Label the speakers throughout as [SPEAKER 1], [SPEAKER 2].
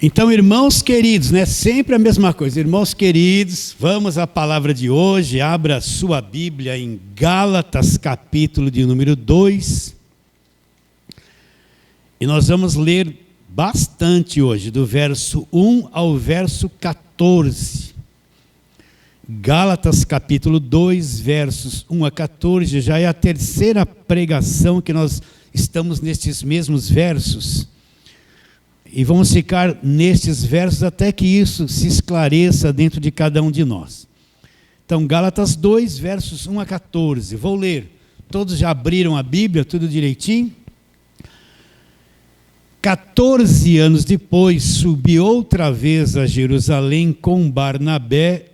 [SPEAKER 1] Então, irmãos queridos, né? Sempre a mesma coisa. Irmãos queridos, vamos à palavra de hoje. Abra sua Bíblia em Gálatas, capítulo de número 2. E nós vamos ler bastante hoje, do verso 1 ao verso 14. Gálatas, capítulo 2, versos 1 a 14. Já é a terceira pregação que nós estamos nestes mesmos versos. E vamos ficar nestes versos até que isso se esclareça dentro de cada um de nós. Então, Gálatas 2, versos 1 a 14. Vou ler. Todos já abriram a Bíblia, tudo direitinho? 14 anos depois, subi outra vez a Jerusalém com Barnabé,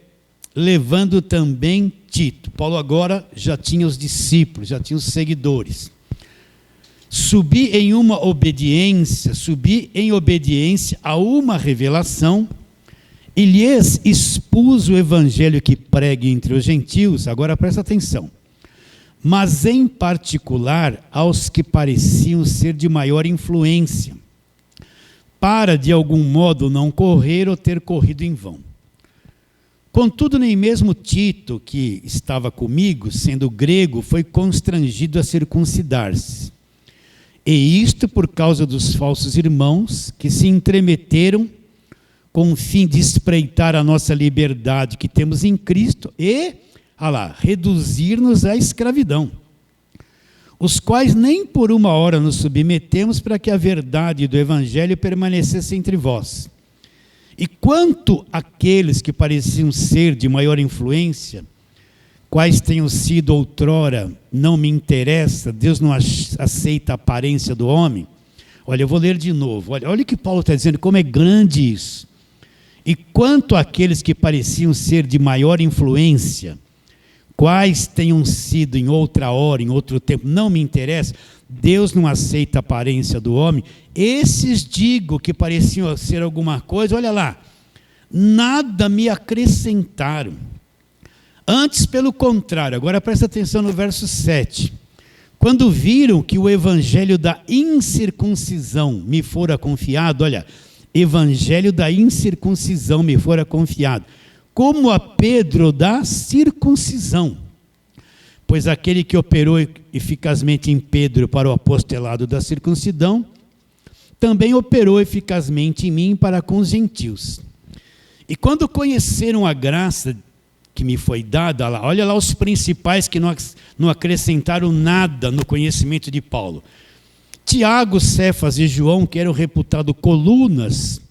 [SPEAKER 1] levando também Tito. Paulo agora já tinha os discípulos, já tinha os seguidores. Subi em obediência a uma revelação e lhes expus o evangelho que pregue entre os gentios. Agora presta atenção. Mas em particular aos que pareciam ser de maior influência, para de algum modo não correr ou ter corrido em vão. Contudo, nem mesmo Tito, que estava comigo, sendo grego, foi constrangido a circuncidar-se. E isto por causa dos falsos irmãos que se entremeteram com o fim de espreitar a nossa liberdade que temos em Cristo e, reduzir-nos à escravidão, os quais nem por uma hora nos submetemos para que a verdade do Evangelho permanecesse entre vós. E quanto àqueles que pareciam ser de maior influência, quais tenham sido outrora, não me interessa, Deus não aceita a aparência do homem. Olha, eu vou ler de novo, olha o que Paulo está dizendo, como é grande isso. E quanto àqueles que pareciam ser de maior influência, quais tenham sido em outra hora, em outro tempo, não me interessa, Deus não aceita a aparência do homem, esses digo que pareciam ser alguma coisa, olha lá, nada me acrescentaram. Antes, pelo contrário, agora presta atenção no verso 7. Quando viram que o evangelho da incircuncisão me fora confiado, olha, evangelho da incircuncisão me fora confiado, como a Pedro da circuncisão. Pois aquele que operou eficazmente em Pedro para o apostolado da circuncisão, também operou eficazmente em mim para com os gentios. E quando conheceram a graça que me foi dada, olha lá os principais que não acrescentaram nada no conhecimento de Paulo. Tiago, Cefas e João, que eram reputados colunas,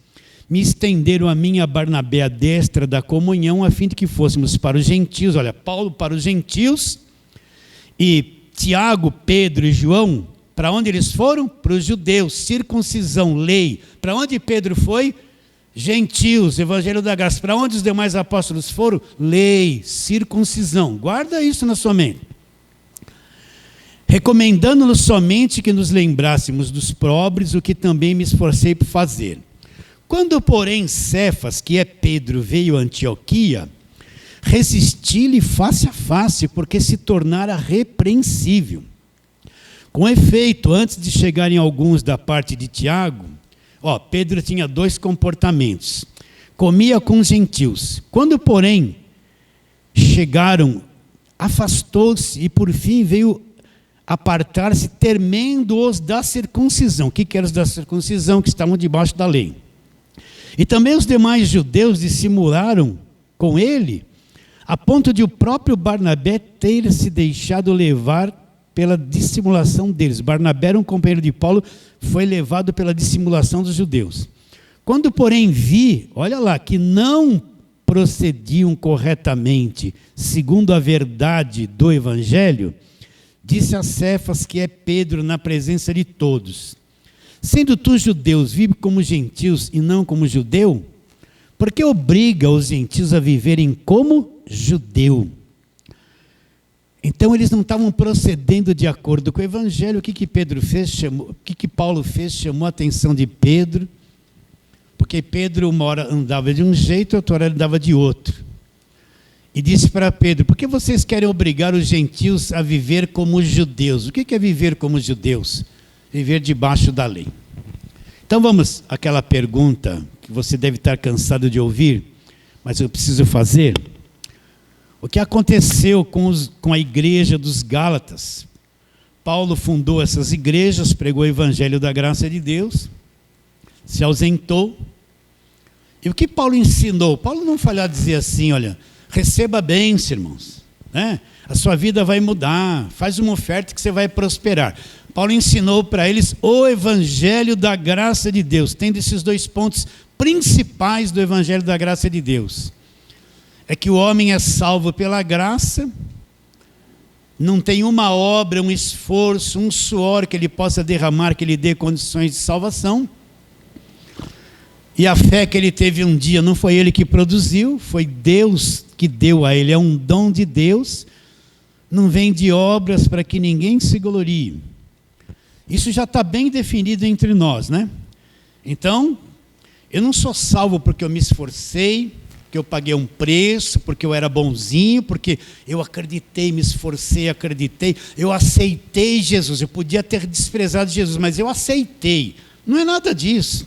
[SPEAKER 1] me estenderam a mim, a Barnabé, a destra da comunhão, a fim de que fôssemos para os gentios. Olha, Paulo para os gentios, e Tiago, Pedro e João, para onde eles foram? Para os judeus, circuncisão, lei. Para onde Pedro foi? Gentios, evangelho da graça. Para onde os demais apóstolos foram? Lei, circuncisão. Guarda isso na sua mente. Recomendando-nos somente que nos lembrássemos dos pobres, o que também me esforcei por fazer. Quando, porém, Cefas, que é Pedro, veio a Antioquia, resisti-lhe face a face, porque se tornara repreensível. Com efeito, antes de chegarem alguns da parte de Tiago, Pedro tinha dois comportamentos. Comia com os gentios. Quando, porém, chegaram, afastou-se e, por fim, veio apartar-se, temendo-os da circuncisão. O que eram os da circuncisão? Que estavam debaixo da lei. E também os demais judeus dissimularam com ele, a ponto de o próprio Barnabé ter se deixado levar pela dissimulação deles. Barnabé era um companheiro de Paulo, foi levado pela dissimulação dos judeus. Quando, porém, vi, olha lá, que não procediam corretamente, segundo a verdade do Evangelho, disse a Cefas, que é Pedro, na presença de todos: sendo tu judeus, vive como gentios e não como judeu, porque obriga os gentios a viverem como judeu. Então eles não estavam procedendo de acordo com o evangelho. O que Pedro fez? O que Paulo fez? Chamou a atenção de Pedro, porque Pedro uma hora andava de um jeito, outra hora andava de outro. E disse para Pedro: por que vocês querem obrigar os gentios a viver como os judeus? O que é viver como os judeus? Viver debaixo da lei. Então vamos àquela pergunta que você deve estar cansado de ouvir, mas eu preciso fazer. O que aconteceu com a igreja dos Gálatas? Paulo fundou essas igrejas, pregou o evangelho da graça de Deus, se ausentou. E o que Paulo ensinou? Paulo não falhou a dizer assim, olha, receba bênção, irmãos, né? A sua vida vai mudar, faz uma oferta que você vai prosperar. Paulo ensinou para eles o evangelho da graça de Deus, tendo esses dois pontos principais do evangelho da graça de Deus. É que o homem é salvo pela graça, não tem uma obra, um esforço, um suor que ele possa derramar, que lhe dê condições de salvação. E a fé que ele teve um dia não foi ele que produziu, foi Deus que deu a ele, é um dom de Deus, não vem de obras para que ninguém se glorie. Isso já está bem definido entre nós, né? Então, eu não sou salvo porque eu me esforcei, porque eu paguei um preço, porque eu era bonzinho, porque eu acreditei, me esforcei, acreditei, eu aceitei Jesus. Eu podia ter desprezado Jesus, mas eu aceitei. Não é nada disso.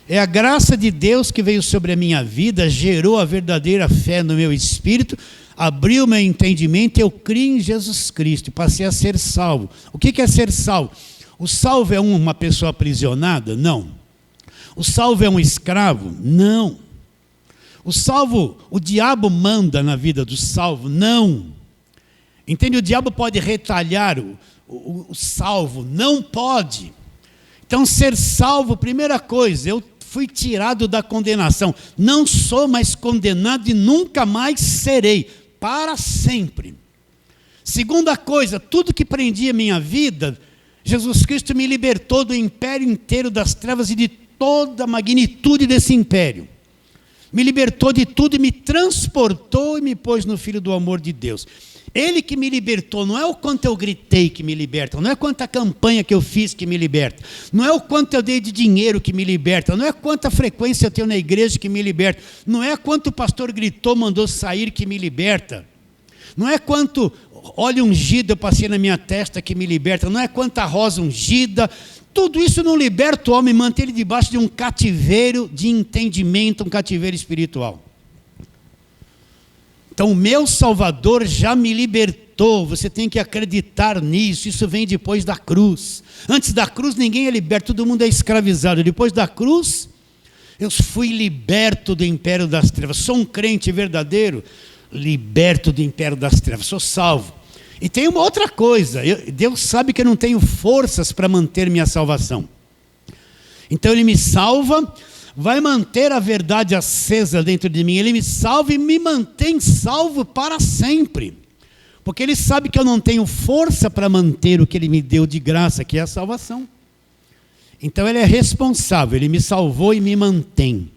[SPEAKER 1] É a graça de Deus que veio sobre a minha vida, gerou a verdadeira fé no meu espírito, abriu meu entendimento, eu criei em Jesus Cristo e passei a ser salvo. O que é ser salvo? O salvo é uma pessoa aprisionada? Não. O salvo é um escravo? Não. O salvo, o diabo manda na vida do salvo? Não. Entende? O diabo pode retalhar o salvo? Não pode. Então, ser salvo, primeira coisa, eu fui tirado da condenação. Não sou mais condenado e nunca mais serei, para sempre. Segunda coisa, tudo que prendia minha vida, Jesus Cristo me libertou do império inteiro das trevas e de toda a magnitude desse império. Me libertou de tudo e me transportou e me pôs no Filho do amor de Deus. Ele que me libertou, não é o quanto eu gritei que me liberta, não é quanta campanha que eu fiz que me liberta, não é o quanto eu dei de dinheiro que me liberta, não é quanta frequência eu tenho na igreja que me liberta, não é quanto o pastor gritou, mandou sair que me liberta, não é quanto óleo ungido eu passei na minha testa que me liberta, não é quanta rosa ungida. Tudo isso não liberta o homem, mantém ele debaixo de um cativeiro de entendimento, um cativeiro espiritual. Então, o meu Salvador já me libertou, você tem que acreditar nisso, isso vem depois da cruz. Antes da cruz ninguém é liberto, todo mundo é escravizado. Depois da cruz, eu fui liberto do império das trevas. Sou um crente verdadeiro, liberto do império das trevas, sou salvo. E tem uma outra coisa, Deus sabe que eu não tenho forças para manter minha salvação. Então Ele me salva, vai manter a verdade acesa dentro de mim. Ele me salva e me mantém salvo para sempre. Porque Ele sabe que eu não tenho força para manter o que Ele me deu de graça, que é a salvação. Então Ele é responsável, Ele me salvou e me mantém.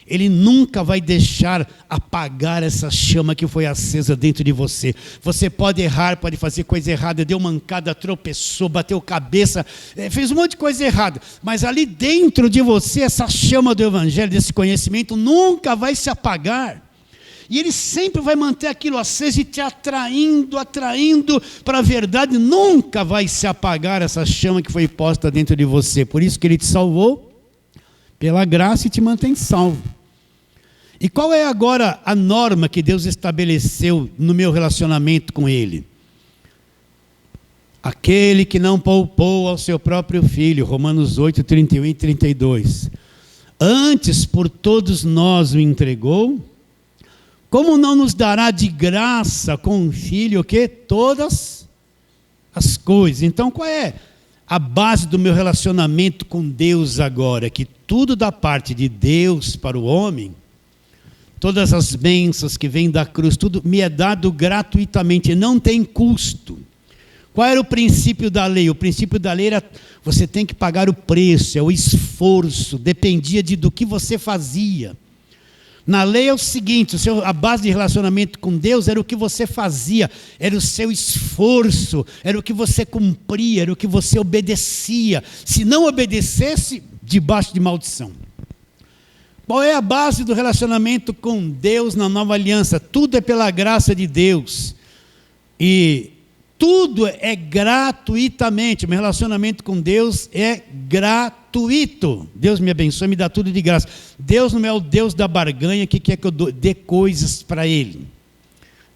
[SPEAKER 1] Ele nunca vai deixar apagar essa chama que foi acesa dentro de você. Você pode errar, pode fazer coisa errada, deu mancada, tropeçou, bateu cabeça, fez um monte de coisa errada. Mas ali dentro de você, essa chama do evangelho, desse conhecimento, nunca vai se apagar. E Ele sempre vai manter aquilo aceso e te atraindo para a verdade. Nunca vai se apagar essa chama que foi posta dentro de você. Por isso que Ele te salvou pela graça e te mantém salvo. E qual é agora a norma que Deus estabeleceu no meu relacionamento com Ele? Aquele que não poupou ao seu próprio Filho, Romanos 8, 31 e 32. Antes por todos nós o entregou, como não nos dará de graça com o Filho o quê? Todas as coisas. Então qual é a base do meu relacionamento com Deus agora? Que tudo da parte de Deus para o homem, todas as bênçãos que vêm da cruz, tudo me é dado gratuitamente, não tem custo. Qual era o princípio da lei? O princípio da lei era, você tem que pagar o preço, é o esforço, dependia do que você fazia. Na lei é o seguinte, a base de relacionamento com Deus era o que você fazia, era o seu esforço, era o que você cumpria, era o que você obedecia. Se não obedecesse, debaixo de maldição. Qual é a base do relacionamento com Deus na nova aliança? Tudo é pela graça de Deus. E tudo é gratuitamente. Meu relacionamento com Deus é gratuito. Deus me abençoe, me dá tudo de graça. Deus não é o Deus da barganha que quer que eu dê coisas para Ele.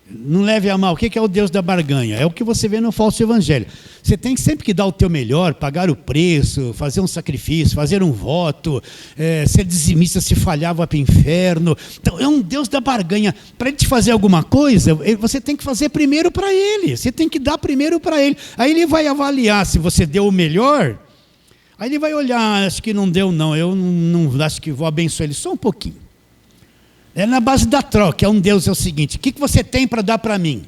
[SPEAKER 1] Não leve a mal. O que é o Deus da barganha? É o que você vê no falso evangelho. Você tem sempre que dar o teu melhor, pagar o preço, fazer um sacrifício, fazer um voto, ser dizimista, se falhar, vai para o inferno. Então, é um Deus da barganha. Para Ele te fazer alguma coisa, você tem que fazer primeiro para Ele. Você tem que dar primeiro para Ele. Aí Ele vai avaliar se você deu o melhor. Aí Ele vai olhar, acho que não deu não, eu não acho que vou abençoar Ele só um pouquinho. É na base da troca. Um Deus é o seguinte: o que você tem para dar para mim?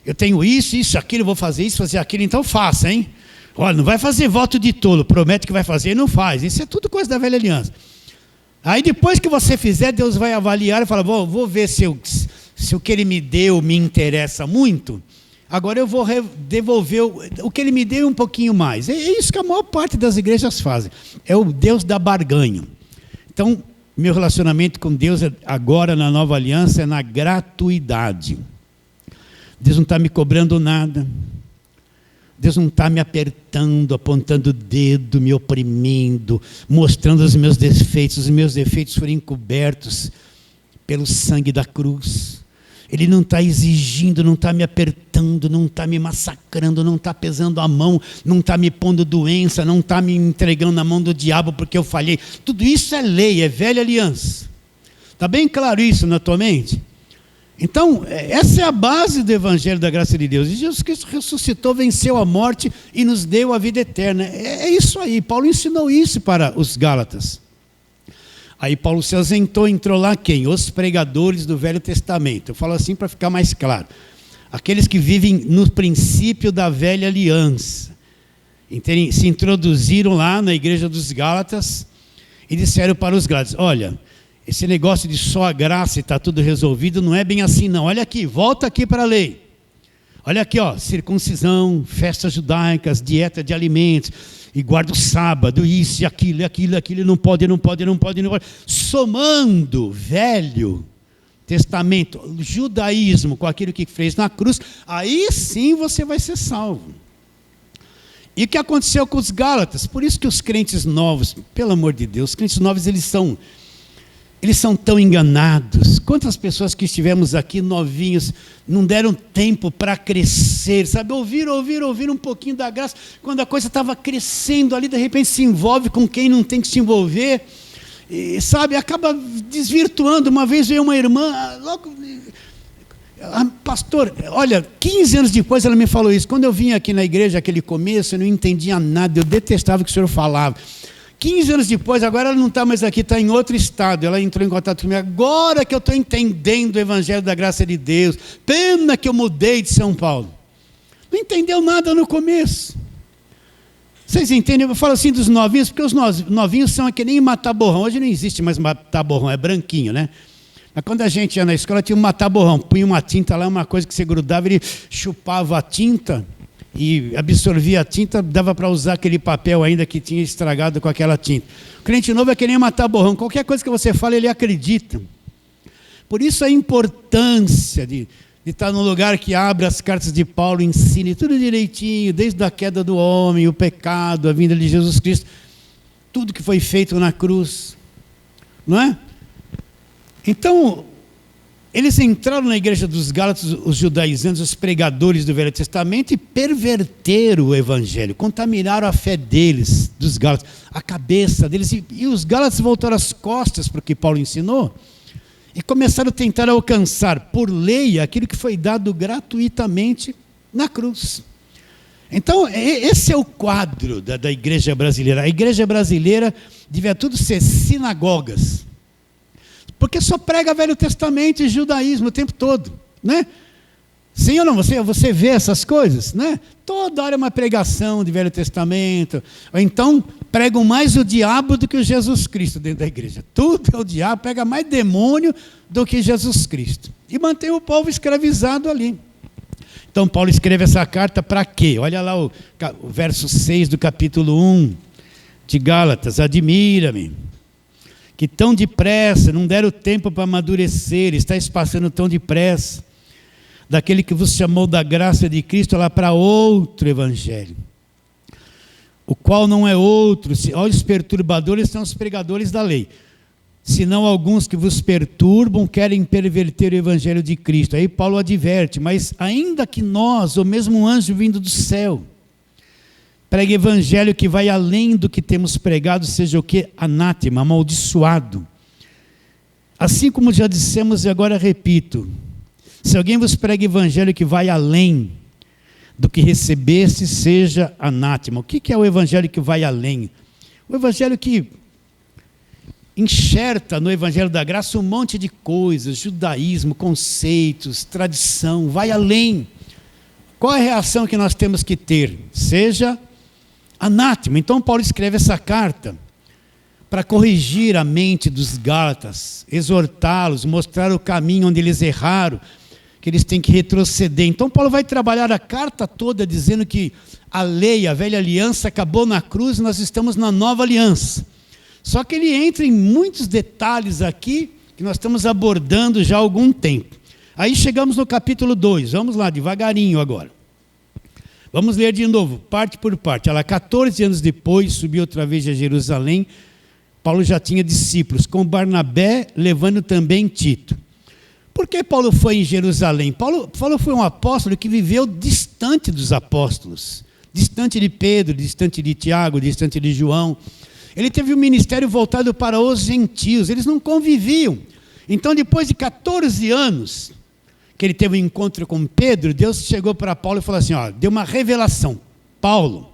[SPEAKER 1] Eu tenho isso, aquilo, vou fazer isso, fazer aquilo, então faça, hein? Olha, não vai fazer voto de tolo, promete que vai fazer e não faz. Isso é tudo coisa da velha aliança. Aí depois que você fizer, Deus vai avaliar e falar: vou ver se o que Ele me deu me interessa muito. Agora eu vou devolver o que Ele me deu um pouquinho mais. É isso que a maior parte das igrejas fazem. É o Deus da barganha. Então, meu relacionamento com Deus agora na nova aliança é na gratuidade. Deus não está me cobrando nada. Deus não está me apertando, apontando o dedo, me oprimindo, mostrando os meus defeitos. Os meus defeitos foram encobertos pelo sangue da cruz. Ele não está exigindo, não está me apertando, não está me massacrando, não está pesando a mão, não está me pondo doença, não está me entregando na mão do diabo porque eu falhei. Tudo isso é lei, é velha aliança. Está bem claro isso na tua mente? Então, essa é a base do Evangelho da Graça de Deus. E Jesus Cristo ressuscitou, venceu a morte e nos deu a vida eterna. É isso aí, Paulo ensinou isso para os Gálatas. Aí Paulo se ausentou, entrou lá quem? Os pregadores do Velho Testamento. Eu falo assim para ficar mais claro. Aqueles que vivem no princípio da velha aliança. Se introduziram lá na igreja dos Gálatas e disseram para os Gálatas: olha, esse negócio de só a graça e está tudo resolvido não é bem assim não. Olha aqui, volta aqui para a lei. Olha aqui, ó, circuncisão, festas judaicas, dieta de alimentos, e guarda o sábado, isso e aquilo, não pode. Somando Velho Testamento, judaísmo com aquilo que fez na cruz, aí sim você vai ser salvo. E o que aconteceu com os Gálatas? Por isso que os crentes novos, pelo amor de Deus, os crentes novos eles são tão enganados. Quantas pessoas que estivemos aqui novinhos não deram tempo para crescer, sabe? Ouviram um pouquinho da graça. Quando a coisa estava crescendo ali, de repente se envolve com quem não tem que se envolver. E, sabe, acaba desvirtuando. Uma vez veio uma irmã, logo... pastor, olha, 15 anos depois ela me falou isso. Quando eu vim aqui na igreja, aquele começo, eu não entendia nada. Eu detestava o que o senhor falava. 15 anos depois, agora ela não está mais aqui, está em outro estado. Ela entrou em contato comigo. Agora que eu estou entendendo o Evangelho da Graça de Deus. Pena que eu mudei de São Paulo. Não entendeu nada no começo. Vocês entendem? Eu falo assim dos novinhos, porque os novinhos são que nem mata-borrão. Hoje não existe mais mata-borrão, é branquinho, né? Mas quando a gente ia na escola, tinha um mata-borrão. Punha uma tinta lá, uma coisa que você grudava, ele chupava a tinta e absorvia a tinta, dava para usar aquele papel ainda que tinha estragado com aquela tinta. O crente novo é que nem matar borrão. Qualquer coisa que você fala, ele acredita. Por isso a importância de estar num lugar que abre as cartas de Paulo, ensine tudo direitinho, desde a queda do homem, o pecado, a vinda de Jesus Cristo, tudo que foi feito na cruz. Não é? Então, eles entraram na igreja dos Gálatas, os judaizantes, os pregadores do Velho Testamento, e perverteram o Evangelho, contaminaram a fé deles, dos Gálatas, a cabeça deles, e os Gálatas voltaram as costas para o que Paulo ensinou, e começaram a tentar alcançar, por lei, aquilo que foi dado gratuitamente na cruz. Então, esse é o quadro da igreja brasileira. A igreja brasileira devia tudo ser sinagogas, porque só prega Velho Testamento e judaísmo o tempo todo, né? Sim ou não? Você vê essas coisas, né? Toda hora é uma pregação de Velho Testamento. Ou então, pregam mais o diabo do que o Jesus Cristo dentro da igreja. Tudo é o diabo, pega mais demônio do que Jesus Cristo. E mantém o povo escravizado ali. Então, Paulo escreve essa carta para quê? Olha lá o verso 6 do capítulo 1 de Gálatas. Admira-me que tão depressa, não deram tempo para amadurecer, está passando tão depressa. daquele que vos chamou da graça de Cristo lá para outro evangelho, o qual não é outro, olhos perturbadores são os pregadores da lei, senão alguns que vos perturbam, querem perverter o evangelho de Cristo. Aí Paulo adverte, mas ainda que nós, ou mesmo um anjo vindo do céu, pregue evangelho que vai além do que temos pregado, seja o que? Anátema, amaldiçoado. Assim como já dissemos e agora repito, se alguém vos prega evangelho que vai além do que recebesse, seja anátema. O que é o evangelho que vai além? O evangelho que enxerta no evangelho da graça um monte de coisas, judaísmo, conceitos, tradição, vai além. Qual é a reação que nós temos que ter? Seja anátema. Então Paulo escreve essa carta para corrigir a mente dos gálatas, exortá-los, mostrar o caminho onde eles erraram, que eles têm que retroceder. Então Paulo vai trabalhar a carta toda dizendo que a lei, a velha aliança acabou na cruz e nós estamos na nova aliança. Só que ele entra em muitos detalhes aqui que nós estamos abordando já há algum tempo. Aí chegamos no capítulo 2, vamos lá devagarinho agora. Vamos ler de novo, parte por parte. 14 anos depois, subiu outra vez a Jerusalém. Paulo já tinha discípulos, com Barnabé, levando também Tito. Por que Paulo foi em Jerusalém? Paulo foi um apóstolo que viveu distante dos apóstolos, distante de Pedro, distante de Tiago, distante de João. Ele teve um ministério voltado para os gentios, eles não conviviam. Então, depois de 14 anos que ele teve um encontro com Pedro, Deus chegou para Paulo e falou assim, deu uma revelação. Paulo,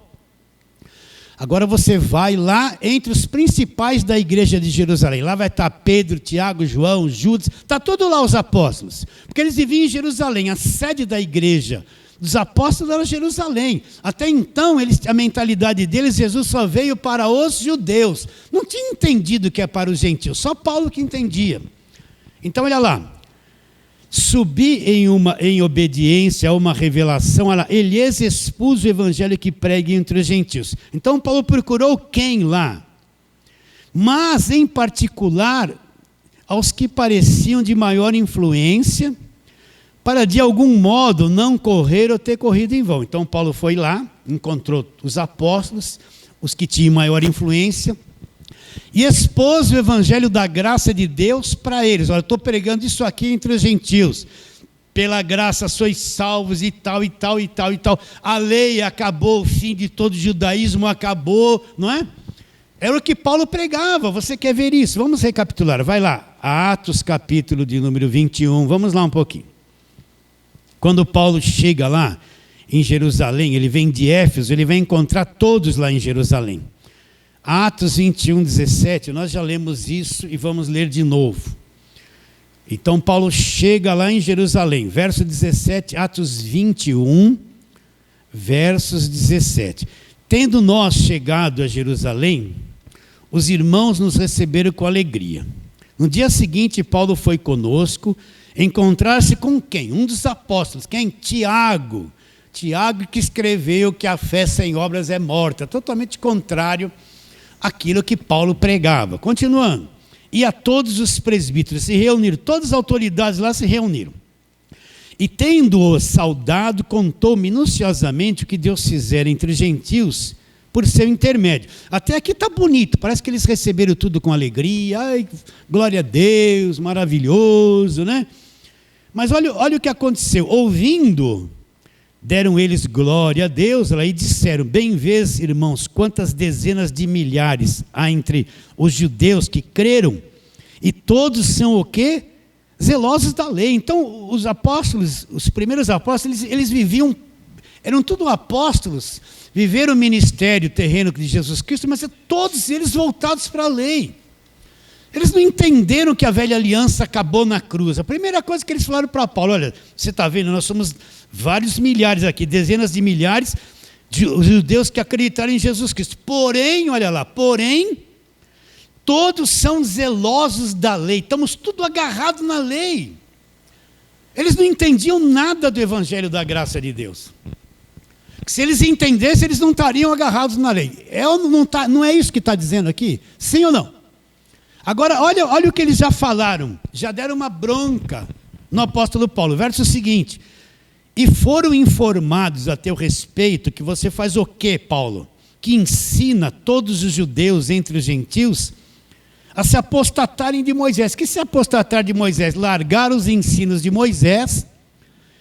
[SPEAKER 1] agora você vai lá entre os principais da igreja de Jerusalém. Lá vai estar Pedro, Tiago, João, Judas, está tudo lá os apóstolos. Porque eles viviam em Jerusalém, a sede da igreja dos apóstolos era Jerusalém. Até então, a mentalidade deles, Jesus só veio para os judeus. Não tinha entendido que é para os gentios, só Paulo que entendia. Então, olha lá. Subi em obediência a uma revelação, ele expôs o evangelho que pregue entre os gentios. Então Paulo procurou quem lá? Mas em particular aos que pareciam de maior influência, para de algum modo não correr ou ter corrido em vão. Então Paulo foi lá, encontrou os apóstolos, os que tinham maior influência, e expôs o evangelho da graça de Deus para eles. Olha, eu estou pregando isso aqui entre os gentios. Pela graça sois salvos e tal, e tal, e tal, e tal. A lei acabou, o fim de todo o judaísmo acabou, não é? Era o que Paulo pregava. Você quer ver isso? Vamos recapitular, vai lá. Atos capítulo de número 21, vamos lá um pouquinho. Quando Paulo chega lá em Jerusalém, ele vem de Éfeso, ele vai encontrar todos lá em Jerusalém. Atos 21, 17, nós já lemos isso e vamos ler de novo. Então Paulo chega lá em Jerusalém, verso 17, Atos 21, versos 17. Tendo nós chegado a Jerusalém, os irmãos nos receberam com alegria. No dia seguinte, Paulo foi conosco, encontrar-se com quem? Um dos apóstolos. Quem? Tiago. Tiago que escreveu que a fé sem obras é morta. Totalmente contrário àquilo que Paulo pregava. Continuando. E a todos os presbíteros se reuniram. Todas as autoridades lá se reuniram. E tendo-o saudado, contou minuciosamente o que Deus fizera entre os gentios por seu intermédio. Até aqui está bonito, parece que eles receberam tudo com alegria. Ai, glória a Deus, maravilhoso, né? Mas olha o que aconteceu. Ouvindo, deram eles glória a Deus e disseram, bem vês, irmãos, quantas dezenas de milhares há entre os judeus que creram, e todos são o quê? Zelosos da lei. Então os apóstolos, os primeiros apóstolos, eles viviam, eram tudo apóstolos, viveram o ministério terreno de Jesus Cristo, mas todos eles voltados para a lei. Eles não entenderam que a velha aliança acabou na cruz. A primeira coisa que eles falaram para Paulo, olha, você está vendo, nós somos vários milhares aqui, dezenas de milhares de judeus que acreditaram em Jesus Cristo. Porém, olha lá, todos são zelosos da lei, estamos tudo agarrados na lei. Eles não entendiam nada do evangelho da graça de Deus. Se eles entendessem, eles não estariam agarrados na lei. Não é isso que está dizendo aqui? Sim ou não? Agora, olha o que eles já falaram. Já deram uma bronca no apóstolo Paulo. Verso seguinte. E foram informados a teu respeito que você faz o quê, Paulo? Que ensina todos os judeus entre os gentios a se apostatarem de Moisés. Que se apostatar de Moisés? Largar os ensinos de Moisés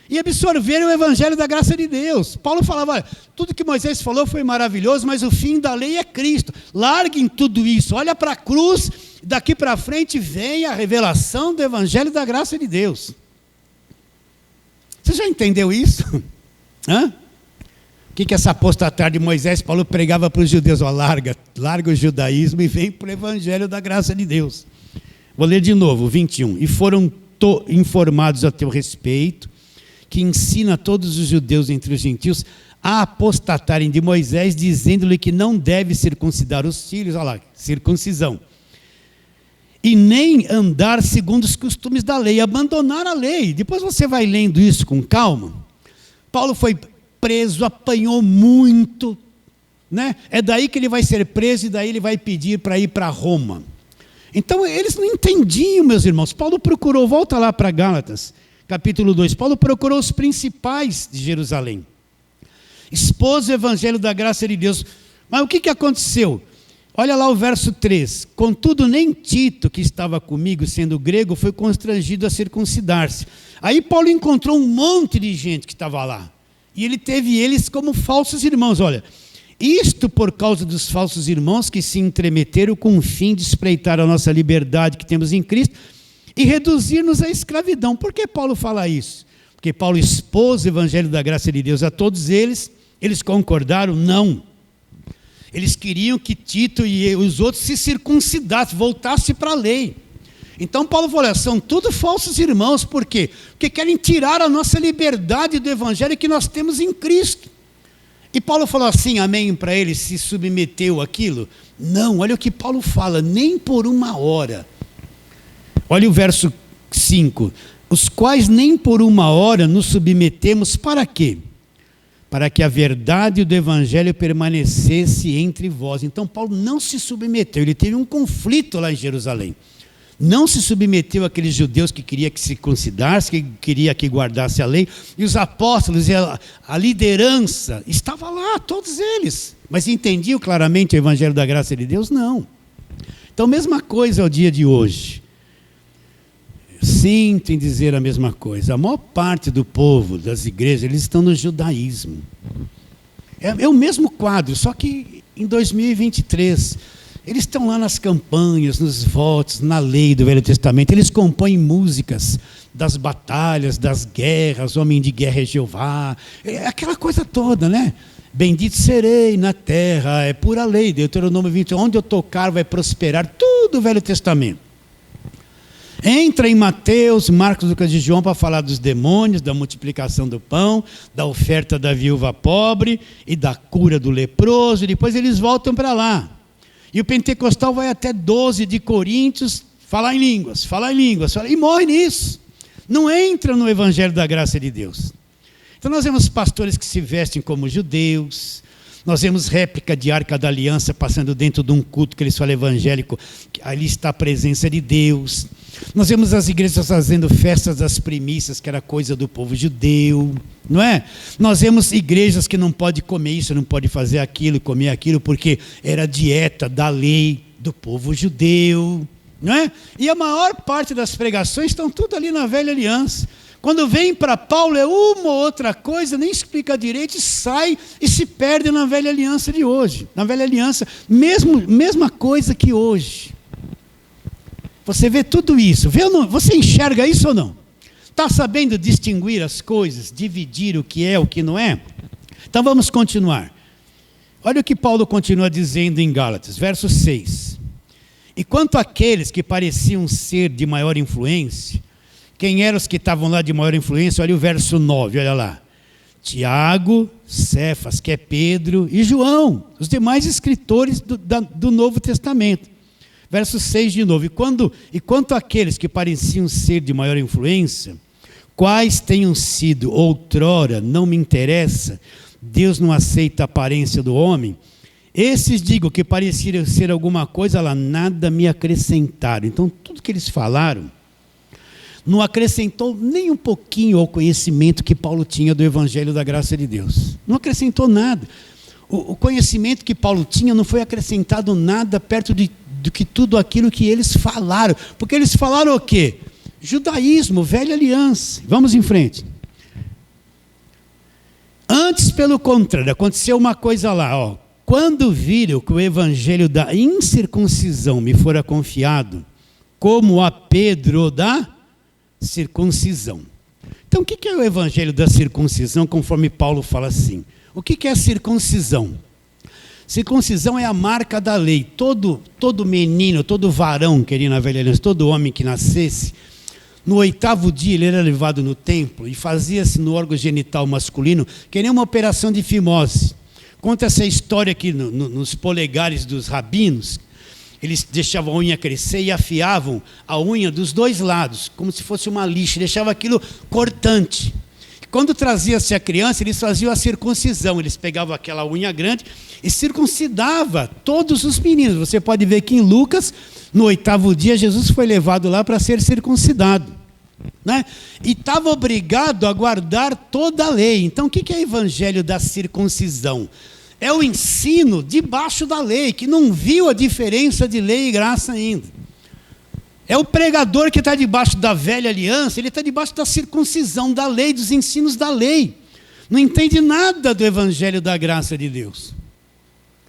[SPEAKER 1] e absorverem o evangelho da graça de Deus. Paulo falava, olha, tudo que Moisés falou foi maravilhoso, mas o fim da lei é Cristo. Larguem tudo isso, olha para a cruz, daqui para frente vem a revelação do evangelho da graça de Deus. Você já entendeu isso? Hã? O que é essa apostatar de Moisés? Paulo pregava para os judeus, ó, larga o judaísmo e vem para o evangelho da graça de Deus. Vou ler de novo, 21. E foram informados a teu respeito, que ensina todos os judeus entre os gentios a apostatarem de Moisés, dizendo-lhe que não deve circuncidar os filhos, olha lá, circuncisão, e nem andar segundo os costumes da lei, abandonar a lei. Depois você vai lendo isso com calma. Paulo foi preso, apanhou muito, né? É daí que ele vai ser preso e daí ele vai pedir para ir para Roma. Então eles não entendiam, meus irmãos. Paulo procurou, volta lá para Gálatas, capítulo 2, Paulo procurou os principais de Jerusalém, expôs o evangelho da graça de Deus. Mas o que aconteceu? Olha lá o verso 3. Contudo, nem Tito, que estava comigo, sendo grego, foi constrangido a circuncidar-se. Aí Paulo encontrou um monte de gente que estava lá. E ele teve eles como falsos irmãos. Olha, isto por causa dos falsos irmãos que se entremeteram com o fim de espreitar a nossa liberdade que temos em Cristo e reduzir-nos à escravidão. Por que Paulo fala isso? Porque Paulo expôs o evangelho da graça de Deus a todos eles. Eles concordaram? Não. Eles queriam que Tito e os outros se circuncidassem, voltassem para a lei. Então Paulo falou, são tudo falsos irmãos. Por quê? Porque querem tirar a nossa liberdade do evangelho que nós temos em Cristo. E Paulo falou assim, amém, para eles, se submeteu àquilo? Não, olha o que Paulo fala, nem por uma hora. Olha o verso 5. Os quais nem por uma hora nos submetemos para quê? Para que a verdade do evangelho permanecesse entre vós. Então Paulo não se submeteu, ele teve um conflito lá em Jerusalém. Não se submeteu àqueles judeus que queria que se circuncidasse, que queria que guardasse a lei. E os apóstolos e a liderança, estava lá, todos eles. Mas entendiam claramente o evangelho da graça de Deus? Não. Então, mesma coisa ao dia de hoje. Sinto em dizer a mesma coisa. A maior parte do povo, das igrejas, eles estão no judaísmo. É o mesmo quadro, só que em 2023. Eles estão lá nas campanhas, nos votos, na lei do Velho Testamento. Eles compõem músicas das batalhas, das guerras, homem de guerra é Jeová. É aquela coisa toda, né? Bendito serei na terra, é pura lei. Deuteronômio 20, onde eu tocar vai prosperar. Tudo o Velho Testamento. Entra em Mateus, Marcos, Lucas e João para falar dos demônios, da multiplicação do pão, da oferta da viúva pobre e da cura do leproso. E depois eles voltam para lá. E o pentecostal vai até 12 de Coríntios, falar em línguas, e morre nisso. Não entra no evangelho da graça de Deus. Então nós vemos pastores que se vestem como judeus, nós vemos réplica de Arca da Aliança passando dentro de um culto que eles falam evangélico, ali está a presença de Deus. Nós vemos as igrejas fazendo festas das primícias, que era coisa do povo judeu, não é? Nós vemos igrejas que não pode comer isso, não pode fazer aquilo, comer aquilo, porque era dieta da lei do povo judeu, não é? E a maior parte das pregações estão tudo ali na velha aliança. Quando vem para Paulo é uma ou outra coisa, nem explica direito, e sai e se perde na velha aliança de hoje. Na velha aliança, mesma coisa que hoje. Você vê tudo isso, vê ou não? Você enxerga isso ou não? Está sabendo distinguir as coisas, dividir o que é, o que não é? Então vamos continuar. Olha o que Paulo continua dizendo em Gálatas, verso 6. E quanto àqueles que pareciam ser de maior influência, quem eram os que estavam lá de maior influência? Olha o verso 9, olha lá. Tiago, Cefas, que é Pedro, e João, os demais escritores do Novo Testamento. Verso 6 de novo. E quanto àqueles que pareciam ser de maior influência, quais tenham sido outrora, não me interessa, Deus não aceita a aparência do homem, esses, digo, que pareciam ser alguma coisa lá, nada me acrescentaram. Então, tudo que eles falaram, não acrescentou nem um pouquinho ao conhecimento que Paulo tinha do Evangelho da Graça de Deus. Não acrescentou nada. O conhecimento que Paulo tinha não foi acrescentado nada perto do que tudo aquilo que eles falaram. Porque eles falaram o quê? Judaísmo, velha aliança. Vamos em frente. Antes, pelo contrário, aconteceu uma coisa lá, ó. Quando viram que o evangelho da incircuncisão me fora confiado, como a Pedro da circuncisão. Então, o que é o evangelho da circuncisão, conforme Paulo fala assim? O que é a circuncisão? Circuncisão é a marca da lei. Todo menino, todo varão, querido na velha aliança, todo homem que nascesse, no 8º dia ele era levado no templo e fazia-se no órgão genital masculino, que nem uma operação de fimose. Conta essa história aqui nos polegares dos rabinos. Eles deixavam a unha crescer e afiavam a unha dos dois lados, como se fosse uma lixa, deixavam aquilo cortante. Quando trazia-se a criança, eles faziam a circuncisão. Eles pegavam aquela unha grande e circuncidava todos os meninos. Você pode ver que em Lucas, no 8º dia, Jesus foi levado lá para ser circuncidado, né? E estava obrigado a guardar toda a lei. Então, o que é o evangelho da circuncisão? É o ensino debaixo da lei, que não viu a diferença de lei e graça ainda. É o pregador que está debaixo da velha aliança, ele está debaixo da circuncisão, da lei, dos ensinos da lei. Não entende nada do evangelho da graça de Deus.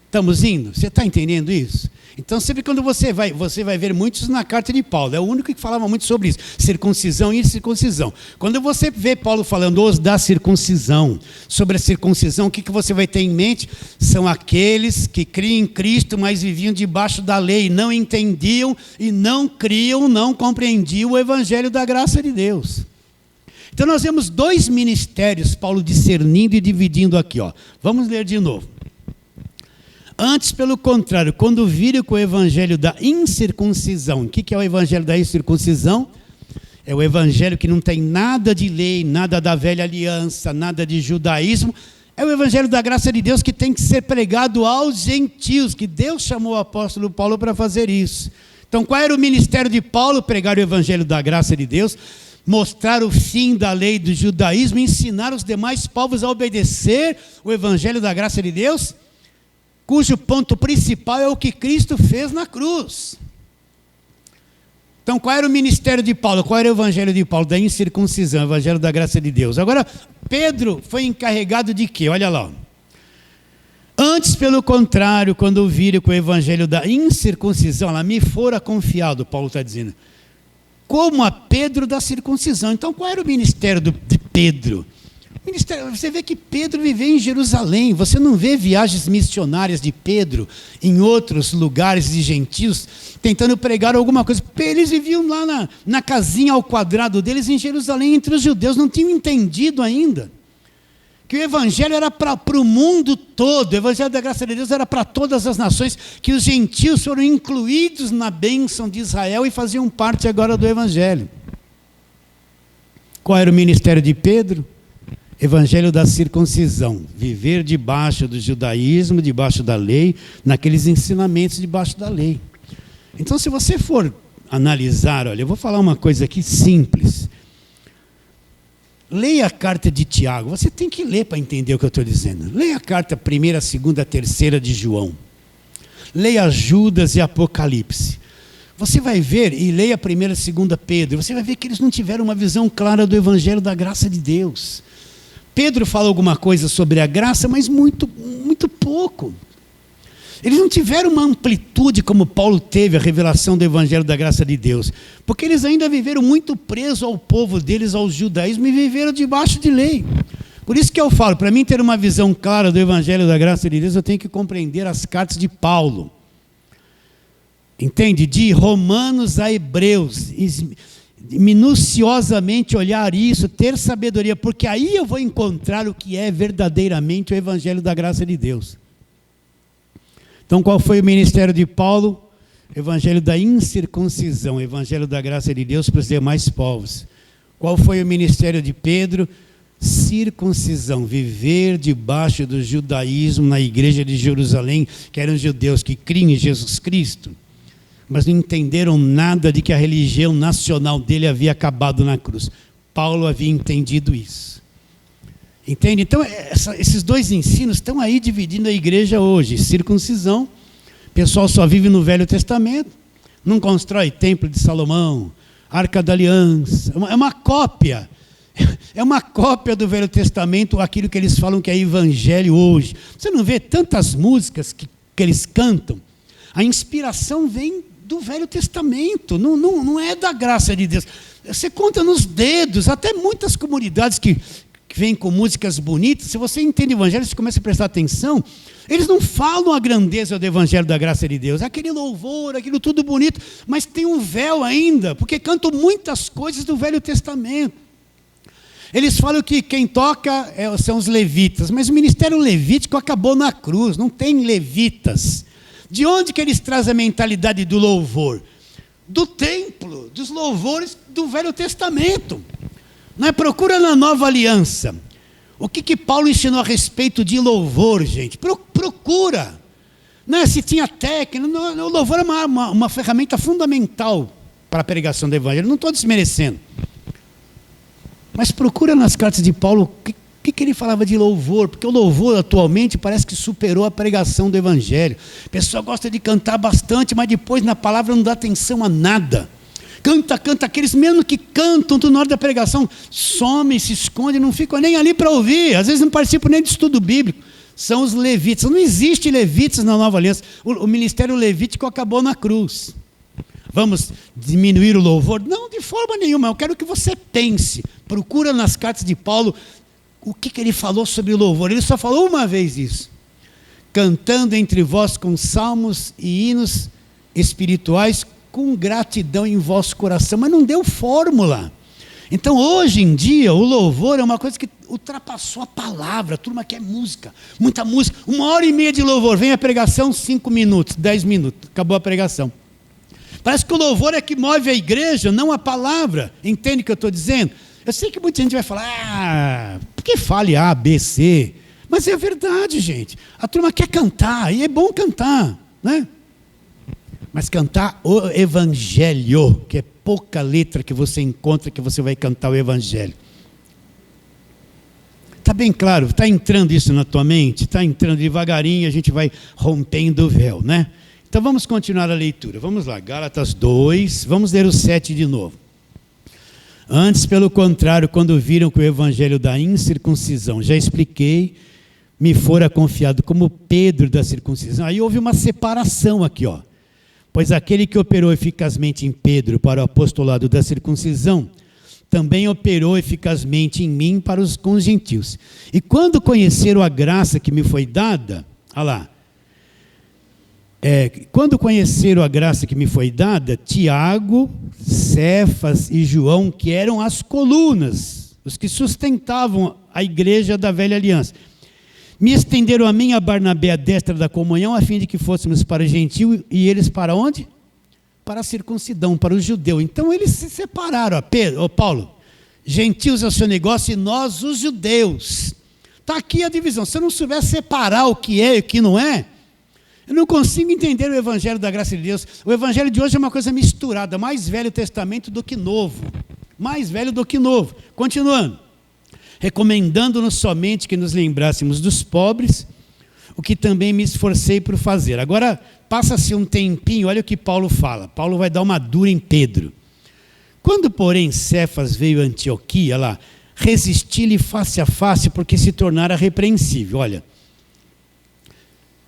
[SPEAKER 1] Estamos indo? Você está entendendo isso? Então, sempre quando você vai ver muitos na carta de Paulo, é o único que falava muito sobre isso, circuncisão e incircuncisão. Quando você vê Paulo falando os da circuncisão, sobre a circuncisão, o que você vai ter em mente? São aqueles que criam em Cristo, mas viviam debaixo da lei, não entendiam e não criam, não compreendiam o evangelho da graça de Deus. Então, nós vemos 2 ministérios, Paulo discernindo e dividindo aqui, ó. Vamos ler de novo. Antes, pelo contrário, quando viram com o evangelho da incircuncisão, o que é o evangelho da incircuncisão? É o evangelho que não tem nada de lei, nada da velha aliança, nada de judaísmo. É o evangelho da graça de Deus que tem que ser pregado aos gentios, que Deus chamou o apóstolo Paulo para fazer isso. Então, qual era o ministério de Paulo? Pregar o evangelho da graça de Deus, mostrar o fim da lei do judaísmo, ensinar os demais povos a obedecer o evangelho da graça de Deus, cujo ponto principal é o que Cristo fez na cruz. Então, qual era o ministério de Paulo? Qual era o evangelho de Paulo? Da incircuncisão, o evangelho da graça de Deus. Agora, Pedro foi encarregado de quê? Olha lá. Antes, pelo contrário, quando ouviram que o evangelho da incircuncisão, ela me fora confiado, Paulo está dizendo, como a Pedro da circuncisão. Então, qual era o ministério de Pedro? Você vê que Pedro viveu em Jerusalém, você não vê viagens missionárias de Pedro em outros lugares de gentios, tentando pregar alguma coisa. Eles viviam lá na casinha ao quadrado deles em Jerusalém, entre os judeus, não tinham entendido ainda que o evangelho era para o mundo todo, o evangelho da graça de Deus era para todas as nações, que os gentios foram incluídos na bênção de Israel e faziam parte agora do evangelho. Qual era o ministério de Pedro? Evangelho da circuncisão, viver debaixo do judaísmo, debaixo da lei, naqueles ensinamentos debaixo da lei. Então, se você for analisar, olha, eu vou falar uma coisa aqui simples. Leia a carta de Tiago, você tem que ler para entender o que eu estou dizendo. Leia a carta 1ª, 2ª, 3ª de João. Leia Judas e Apocalipse. Você vai ver, e leia 1ª e 2ª Pedro, você vai ver que eles não tiveram uma visão clara do evangelho da graça de Deus. Pedro fala alguma coisa sobre a graça, mas muito, muito pouco. Eles não tiveram uma amplitude como Paulo teve a revelação do evangelho da graça de Deus, porque eles ainda viveram muito presos ao povo deles, ao judaísmo, e viveram debaixo de lei. Por isso que eu falo, para mim ter uma visão clara do evangelho da graça de Deus, eu tenho que compreender as cartas de Paulo. Entende? De Romanos a Hebreus, minuciosamente olhar isso, ter sabedoria, porque aí eu vou encontrar o que é verdadeiramente o evangelho da graça de Deus. Então, qual foi o ministério de Paulo? Evangelho da incircuncisão, evangelho da graça de Deus para os demais povos. Qual foi o ministério de Pedro? Circuncisão, viver debaixo do judaísmo na igreja de Jerusalém, que eram judeus que criam em Jesus Cristo. mas não entenderam nada de que a religião nacional dele havia acabado na cruz. Paulo havia entendido isso. Entende? Então, esses dois ensinos estão aí dividindo a igreja hoje. Circuncisão, o pessoal só vive no Velho Testamento, não constrói templo de Salomão, Arca da Aliança, é uma cópia. É uma cópia do Velho Testamento, aquilo que eles falam que é evangelho hoje. Você não vê tantas músicas que eles cantam? A inspiração vem do Velho Testamento, não é da graça de Deus. Você conta nos dedos, até muitas comunidades que vêm com músicas bonitas, se você entende o evangelho, você começa a prestar atenção, eles não falam a grandeza do evangelho da graça de Deus, aquele louvor, aquilo tudo bonito, mas tem um véu ainda, porque cantam muitas coisas do Velho Testamento. Eles falam que quem toca são os levitas, mas o ministério levítico acabou na cruz, não tem levitas. De onde que eles trazem a mentalidade do louvor? Do templo, dos louvores do Velho Testamento. Não é? Procura na Nova Aliança. O que Paulo ensinou a respeito de louvor, gente? Procura. Não é se tinha técnica, o louvor é uma ferramenta fundamental para a pregação do evangelho. Não estou desmerecendo. Mas procura nas cartas de Paulo o que ele falava de louvor, porque o louvor atualmente parece que superou a pregação do evangelho. A pessoa gosta de cantar bastante, mas depois na palavra não dá atenção a nada. Canta, aqueles mesmo que cantam na hora da pregação, somem, se escondem, não ficam nem ali para ouvir, às vezes não participam nem de estudo bíblico. São os levitas. Não existe levitas na Nova Aliança. O ministério levítico acabou na cruz. Vamos diminuir o louvor? Não, de forma nenhuma. Eu quero que você pense. Procura nas cartas de Paulo o que ele falou sobre o louvor. Ele só falou uma vez isso. Cantando entre vós com salmos e hinos espirituais, com gratidão em vosso coração. Mas não deu fórmula. Então, hoje em dia, o louvor é uma coisa que ultrapassou a palavra. A turma quer música, muita música. 1h30 de louvor. Vem a pregação, 5 minutos, 10 minutos. Acabou a pregação. Parece que o louvor é que move a igreja, não a palavra. Entende o que eu estou dizendo? Eu sei que muita gente vai falar, por que fale A, B, C? Mas é verdade, gente. A turma quer cantar, e é bom cantar, né? Mas cantar o evangelho, que é pouca letra que você encontra que você vai cantar o evangelho. Está bem claro? Está entrando isso na tua mente? Está entrando devagarinho, a gente vai rompendo o véu, né? Então vamos continuar a leitura. Vamos lá, Gálatas 2, vamos ler o 7 de novo. Antes, pelo contrário, quando viram que o evangelho da incircuncisão, já expliquei, me fora confiado como Pedro da circuncisão. Aí houve uma separação aqui, ó. Pois aquele que operou eficazmente em Pedro para o apostolado da circuncisão, também operou eficazmente em mim com os gentios. E quando conheceram a graça que me foi dada, olha lá, quando conheceram a graça que me foi dada, Tiago, Cefas e João, que eram as colunas, os que sustentavam a igreja da velha aliança, me estenderam a mim, a Barnabé, a destra da comunhão, a fim de que fôssemos para o gentio, e eles para onde? Para a circuncidão, para o judeu. Então eles se separaram, Paulo, gentios é o seu negócio e nós os judeus. Está aqui a divisão. Se eu não souber separar o que é e o que não é, eu não consigo entender o evangelho da graça de Deus. O evangelho de hoje é uma coisa misturada, mais Velho Testamento do que Novo. Mais velho do que novo. Continuando. Recomendando-nos somente que nos lembrássemos dos pobres, o que também me esforcei por fazer. Agora, passa-se um tempinho, olha o que Paulo fala. Paulo vai dar uma dura em Pedro. Quando, porém, Cefas veio a Antioquia, lá, resisti-lhe face a face, porque se tornara repreensível. Olha,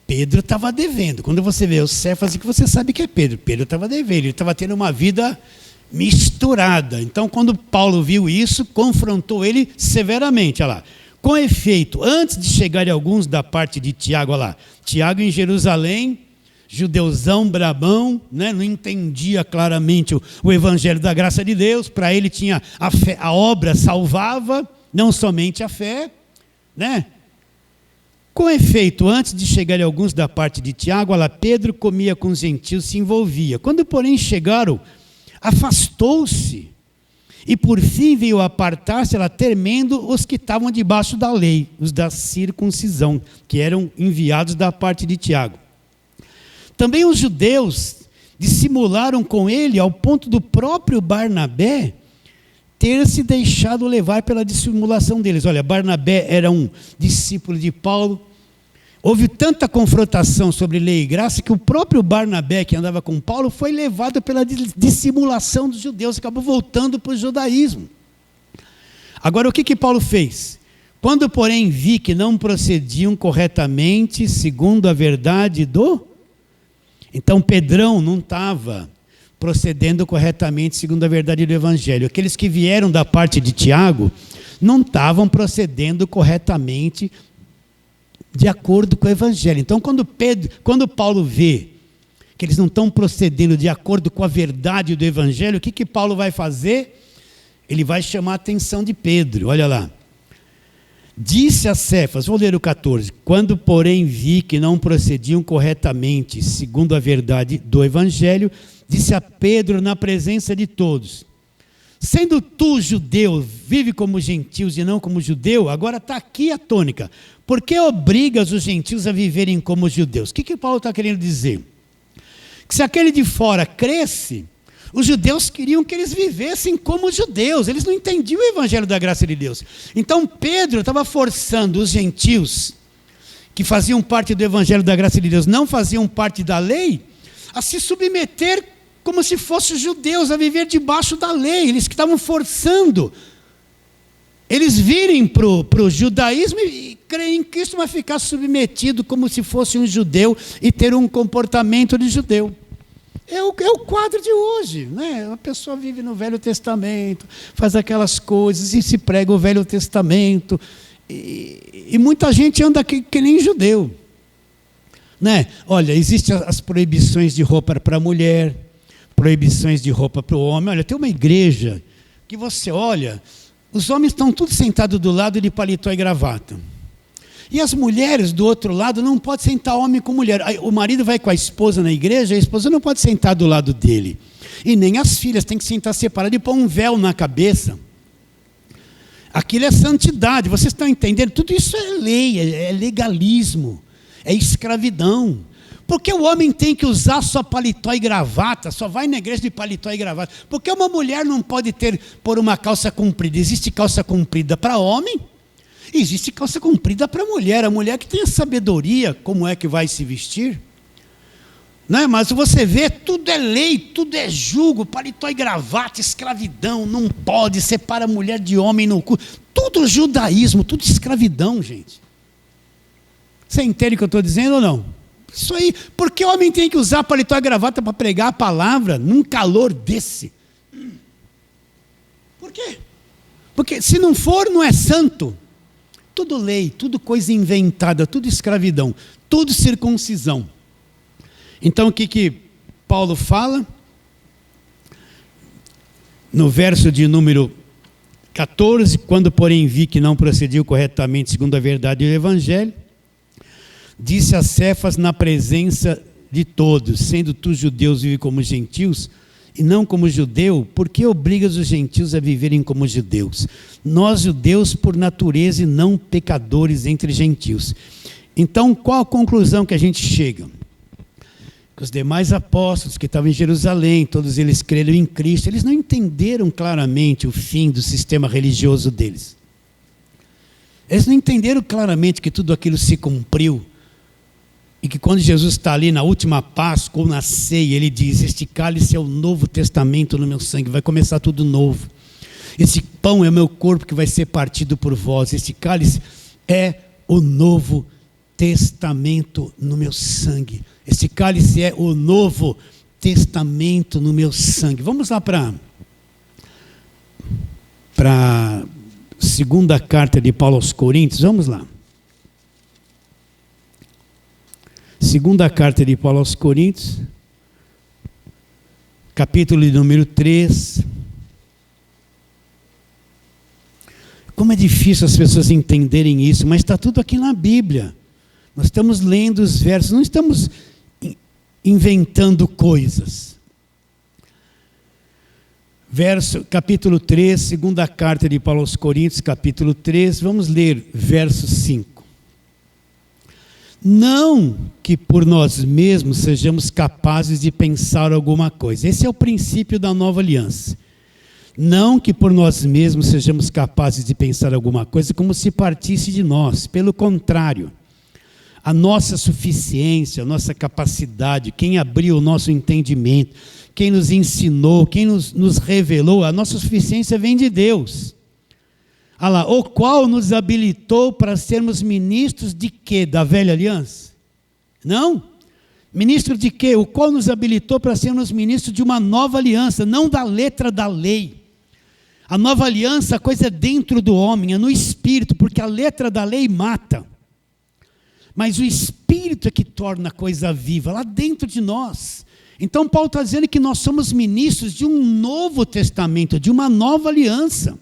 [SPEAKER 1] Pedro estava devendo. Quando você vê o Cefas, que você sabe que é Pedro. Pedro estava devendo, ele estava tendo uma vida misturada. Então, quando Paulo viu isso, confrontou ele severamente. Olha lá. Com efeito, antes de chegarem alguns da parte de Tiago, olha lá, Tiago em Jerusalém, judeuzão, brabão, né, não entendia claramente o evangelho da graça de Deus, para ele tinha a fé, a obra salvava, não somente a fé, né? Com efeito, antes de chegarem alguns da parte de Tiago, olha lá, Pedro comia com os gentios, se envolvia. Quando, porém, chegaram, afastou-se e por fim veio apartar-se, ela temendo os que estavam debaixo da lei, os da circuncisão, que eram enviados da parte de Tiago. Também os judeus dissimularam com ele ao ponto do próprio Barnabé ter se deixado levar pela dissimulação deles. Olha, Barnabé era um discípulo de Paulo. Houve tanta confrontação sobre lei e graça que o próprio Barnabé, que andava com Paulo, foi levado pela dissimulação dos judeus, acabou voltando para o judaísmo. Agora, o que Paulo fez? Quando, porém, vi que não procediam corretamente segundo a verdade do... Então, Pedrão não estava procedendo corretamente segundo a verdade do Evangelho. Aqueles que vieram da parte de Tiago não estavam procedendo corretamente de acordo com o Evangelho. Então, quando Paulo vê que eles não estão procedendo de acordo com a verdade do Evangelho, o que Paulo vai fazer? Ele vai chamar a atenção de Pedro. Olha lá. Disse a Cefas, vou ler o 14, quando porém vi que não procediam corretamente segundo a verdade do Evangelho, disse a Pedro na presença de todos, sendo tu judeu, vive como gentios e não como judeu, agora está aqui a tônica, por que obrigas os gentios a viverem como judeus? O que Paulo está querendo dizer? Que se aquele de fora cresce, os judeus queriam que eles vivessem como judeus, eles não entendiam o evangelho da graça de Deus. Então Pedro estava forçando os gentios, que faziam parte do evangelho da graça de Deus, não faziam parte da lei, a se submeter como se fossem judeus, a viver debaixo da lei. Eles que estavam forçando eles virem para o judaísmo e creem em Cristo, mas ficar submetido como se fosse um judeu e ter um comportamento de judeu. É o quadro de hoje, né? A pessoa vive no Velho Testamento, faz aquelas coisas e se prega o Velho Testamento. E muita gente anda que nem judeu, né? Olha, existem as proibições de roupa para a mulher, proibições de roupa para o homem. Olha, tem uma igreja que você olha, os homens estão todos sentados do lado de paletó e gravata. E as mulheres do outro lado não podem sentar homem com mulher. O marido vai com a esposa na igreja, a esposa não pode sentar do lado dele. E nem as filhas, têm que sentar separadas e pôr um véu na cabeça. Aquilo é santidade, vocês estão entendendo? Tudo isso é lei, é legalismo, é escravidão. Porque o homem tem que usar só paletó e gravata, só vai na igreja de paletó e gravata? Porque uma mulher não pode pôr uma calça comprida. Existe calça comprida para homem, existe calça comprida para mulher. A mulher que tem a sabedoria, como é que vai se vestir. Não é? Mas você vê, tudo é lei, tudo é jugo, paletó e gravata, escravidão, não pode, separa mulher de homem no cu. Tudo judaísmo, tudo escravidão, gente. Você entende o que eu estou dizendo ou não? Isso aí, porque o homem tem que usar paletó e gravata para pregar a palavra num calor desse? Por quê? Porque se não for, não é santo. Tudo lei, tudo coisa inventada, tudo escravidão, tudo circuncisão. Então o que Paulo fala? No verso de número 14, quando porém vi que não procediu corretamente segundo a verdade do Evangelho, disse a Cefas na presença de todos, sendo tu judeus vive como gentios, e não como judeu, por que obrigas os gentios a viverem como judeus? Nós judeus por natureza e não pecadores entre gentios. Então qual a conclusão que a gente chega? Que os demais apóstolos que estavam em Jerusalém, todos eles creram em Cristo, eles não entenderam claramente o fim do sistema religioso deles. Eles não entenderam claramente que tudo aquilo se cumpriu. E que quando Jesus está ali na última Páscoa ou na ceia, ele diz, este cálice é o novo testamento no meu sangue, vai começar tudo novo. Esse pão é o meu corpo que vai ser partido por vós, esse cálice é o novo testamento no meu sangue. Esse cálice é o novo testamento no meu sangue. Vamos lá para a segunda carta de Paulo aos Coríntios, vamos lá. Segunda carta de Paulo aos Coríntios, capítulo de número 3. Como é difícil as pessoas entenderem isso, mas está tudo aqui na Bíblia. Nós estamos lendo os versos, não estamos inventando coisas. Capítulo 3, segunda carta de Paulo aos Coríntios, capítulo 3, vamos ler verso 5. Não que por nós mesmos sejamos capazes de pensar alguma coisa. Esse é o princípio da nova aliança. Não que por nós mesmos sejamos capazes de pensar alguma coisa como se partisse de nós. Pelo contrário, a nossa suficiência, a nossa capacidade, quem abriu o nosso entendimento, quem nos ensinou, quem nos revelou, a nossa suficiência vem de Deus. Olha lá, o qual nos habilitou para sermos ministros de quê? Da velha aliança? Não. Ministro de quê? O qual nos habilitou para sermos ministros de uma nova aliança, não da letra da lei. A nova aliança, a coisa é dentro do homem, é no espírito, porque a letra da lei mata. Mas o espírito é que torna a coisa viva, lá dentro de nós. Então Paulo está dizendo que nós somos ministros de um novo testamento, de uma nova aliança.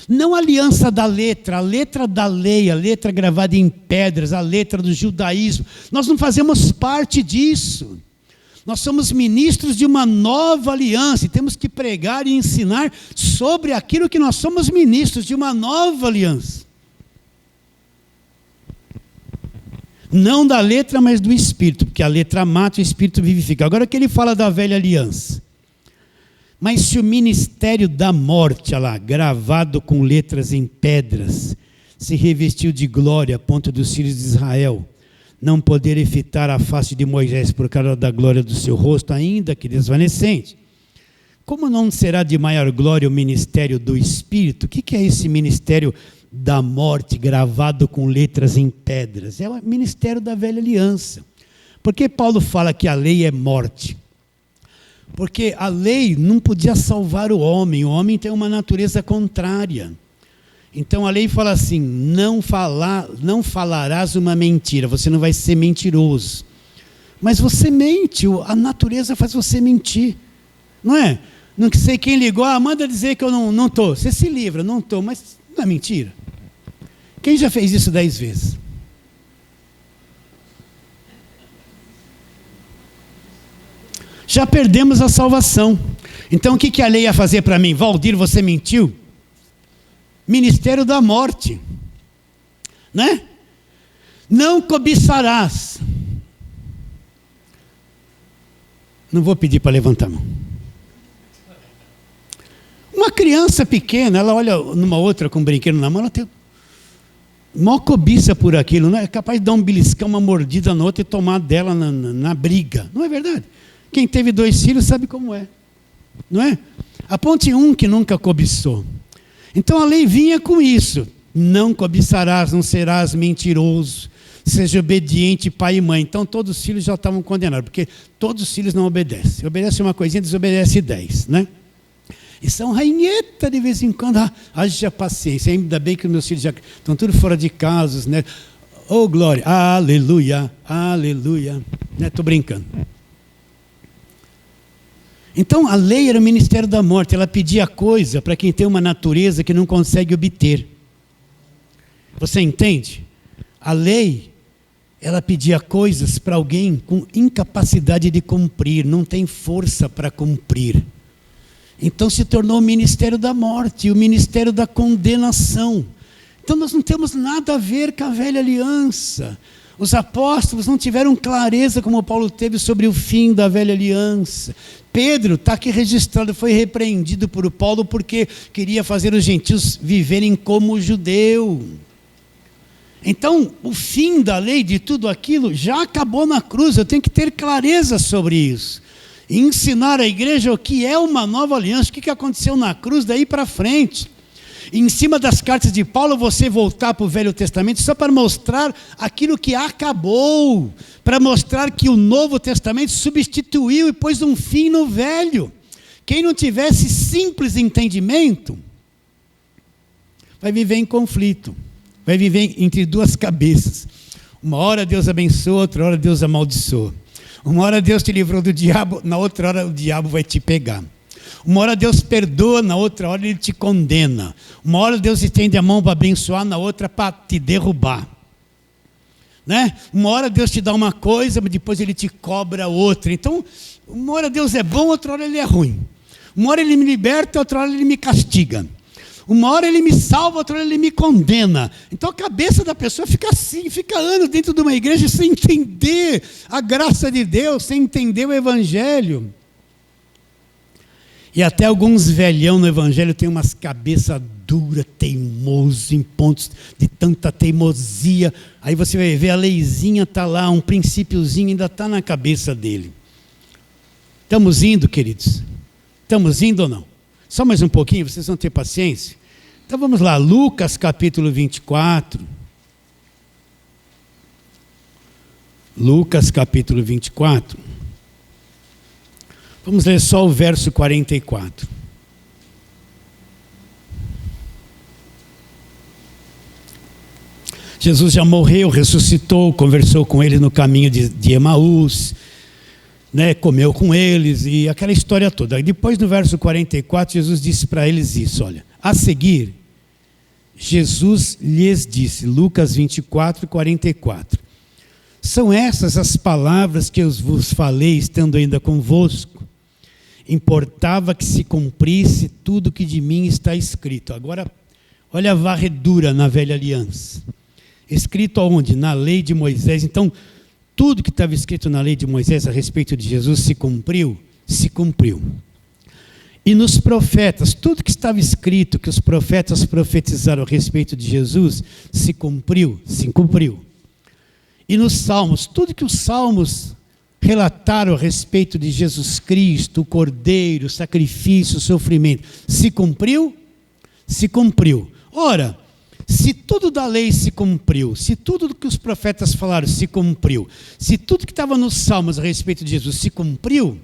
[SPEAKER 1] Não a aliança da letra, a letra da lei, a letra gravada em pedras, a letra do judaísmo. Nós não fazemos parte disso. Nós somos ministros de uma nova aliança e temos que pregar e ensinar sobre aquilo que nós somos ministros de uma nova aliança. Não da letra, mas do espírito, porque a letra mata, o espírito vivifica. Agora que ele fala da velha aliança. Mas se o ministério da morte, olha lá, gravado com letras em pedras, se revestiu de glória a ponto dos filhos de Israel não poderem fitar a face de Moisés por causa da glória do seu rosto, ainda que desvanecente, como não será de maior glória o ministério do Espírito? O que é esse ministério da morte gravado com letras em pedras? É o ministério da velha aliança. Por que Paulo fala que a lei é morte? Porque a lei não podia salvar o homem tem uma natureza contrária. Então a lei fala assim, não falarás uma mentira, você não vai ser mentiroso. Mas você mente, a natureza faz você mentir, não é? Não sei quem ligou, manda dizer que eu não estou. Você se livra, não estou, mas não é mentira. Quem já fez isso 10 vezes? Já perdemos a salvação. Então o que a lei ia fazer para mim? Valdir, você mentiu? Ministério da morte, né? Não cobiçarás. Não vou pedir para levantar a mão. Uma criança pequena, ela olha numa outra com um brinquedo na mão, ela tem maior cobiça por aquilo, não é capaz de dar um beliscão, uma mordida na outra e tomar dela na briga, não é verdade? Quem teve 2 filhos sabe como é, não é? Aponte um que nunca cobiçou. Então a lei vinha com isso, não cobiçarás, não serás mentiroso, seja obediente pai e mãe. Então todos os filhos já estavam condenados, porque todos os filhos não obedecem. Obedece uma coisinha, desobedece 10, né? E são rainheta de vez em quando, haja paciência. Ainda bem que os meus filhos já estão tudo fora de casa, né? Oh glória, aleluia, aleluia. Estou brincando. Então a lei era o ministério da morte, ela pedia coisa para quem tem uma natureza que não consegue obter. Você entende? A lei, ela pedia coisas para alguém com incapacidade de cumprir, não tem força para cumprir. Então se tornou o ministério da morte, o ministério da condenação. Então nós não temos nada a ver com a velha aliança. Os apóstolos não tiveram clareza como Paulo teve sobre o fim da velha aliança. Pedro está aqui registrado, foi repreendido por Paulo porque queria fazer os gentios viverem como judeu. Então, o fim da lei, de tudo aquilo, já acabou na cruz. Eu tenho que ter clareza sobre isso. E ensinar a igreja o que é uma nova aliança, o que aconteceu na cruz daí para frente. E em cima das cartas de Paulo, você voltar para o Velho Testamento só para mostrar aquilo que acabou, para mostrar que o Novo Testamento substituiu e pôs um fim no Velho. Quem não tivesse simples entendimento, vai viver em conflito, vai viver entre 2 cabeças. Uma hora Deus abençoa, outra hora Deus amaldiçoa. Uma hora Deus te livrou do diabo, na outra hora o diabo vai te pegar. Uma hora Deus perdoa, na outra hora Ele te condena. Uma hora Deus estende a mão para abençoar, na outra para te derrubar. Né? Uma hora Deus te dá uma coisa, mas depois Ele te cobra outra. Então, uma hora Deus é bom, outra hora Ele é ruim. Uma hora Ele me liberta, outra hora Ele me castiga. Uma hora ele me salva, outra hora ele me condena. Então a cabeça da pessoa fica assim, fica anos dentro de uma igreja sem entender a graça de Deus, sem entender o Evangelho. E até alguns velhão no Evangelho têm umas cabeças duras, teimoso, em pontos de tanta teimosia. Aí você vai ver, a leizinha está lá, um princípiozinho ainda está na cabeça dele. Estamos indo, queridos? Estamos indo ou não? Só mais um pouquinho, vocês vão ter paciência? Então vamos lá, Lucas capítulo 24. Lucas capítulo 24. Vamos ler só o verso 44. Jesus já morreu, ressuscitou, conversou com ele no caminho de Emaús, né, comeu com eles e aquela história toda. E depois no verso 44, Jesus disse para eles isso, olha. A seguir, Jesus lhes disse, Lucas 24, 44. São essas as palavras que eu vos falei, estando ainda convosco. Importava que se cumprisse tudo que de mim está escrito. Agora, olha a varredura na velha aliança. Escrito aonde? Na lei de Moisés. Então, tudo que estava escrito na lei de Moisés a respeito de Jesus se cumpriu? Se cumpriu. E nos profetas, tudo que estava escrito, que os profetas profetizaram a respeito de Jesus, se cumpriu? Se cumpriu. E nos salmos, tudo que os salmos relataram a respeito de Jesus Cristo, o Cordeiro, o sacrifício, o sofrimento, se cumpriu? Se cumpriu. Ora, se tudo da lei se cumpriu, se tudo que os profetas falaram se cumpriu, se tudo que estava nos salmos a respeito de Jesus se cumpriu,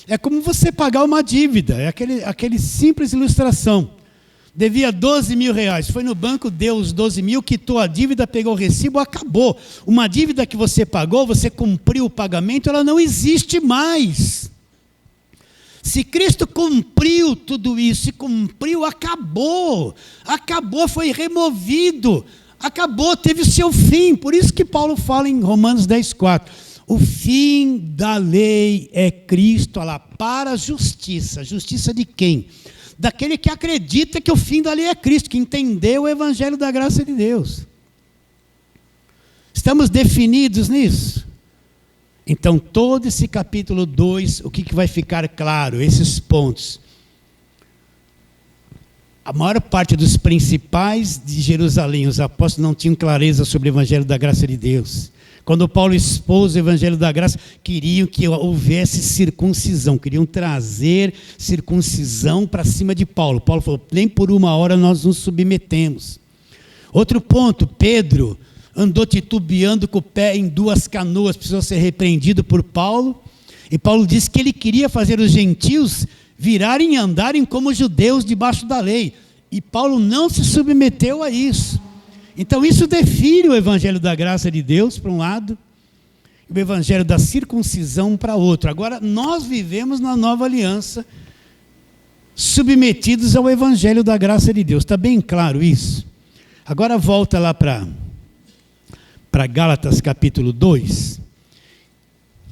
[SPEAKER 1] é como você pagar uma dívida, é aquele simples ilustração. Devia 12 mil reais, foi no banco, deu os 12 mil, quitou a dívida, pegou o recibo, acabou. Uma dívida que você pagou, você cumpriu o pagamento, ela não existe mais. Se Cristo cumpriu tudo isso, se cumpriu, acabou, foi removido, acabou, teve o seu fim. Por isso que Paulo fala em Romanos 10,4, o fim da lei é Cristo, olha lá, para a justiça. Justiça de quem? Daquele que acredita que o fim da lei é Cristo, que entendeu o evangelho da graça de Deus. Estamos definidos nisso? Então, todo esse capítulo 2, o que vai ficar claro? Esses pontos. A maior parte dos principais de Jerusalém, os apóstolos não tinham clareza sobre o evangelho da graça de Deus. Quando Paulo expôs o evangelho da graça, queriam que houvesse circuncisão, queriam trazer circuncisão para cima de Paulo. Paulo falou, nem por uma hora nós nos submetemos. Outro ponto, Pedro andou titubeando com o pé em 2 canoas, precisou ser repreendido por Paulo, e Paulo disse que ele queria fazer os gentios virarem e andarem como judeus debaixo da lei, e Paulo não se submeteu a isso. Então isso define o evangelho da graça de Deus para um lado, e o evangelho da circuncisão para outro. Agora nós vivemos na nova aliança, submetidos ao evangelho da graça de Deus, está bem claro isso? Agora volta lá para Gálatas capítulo 2,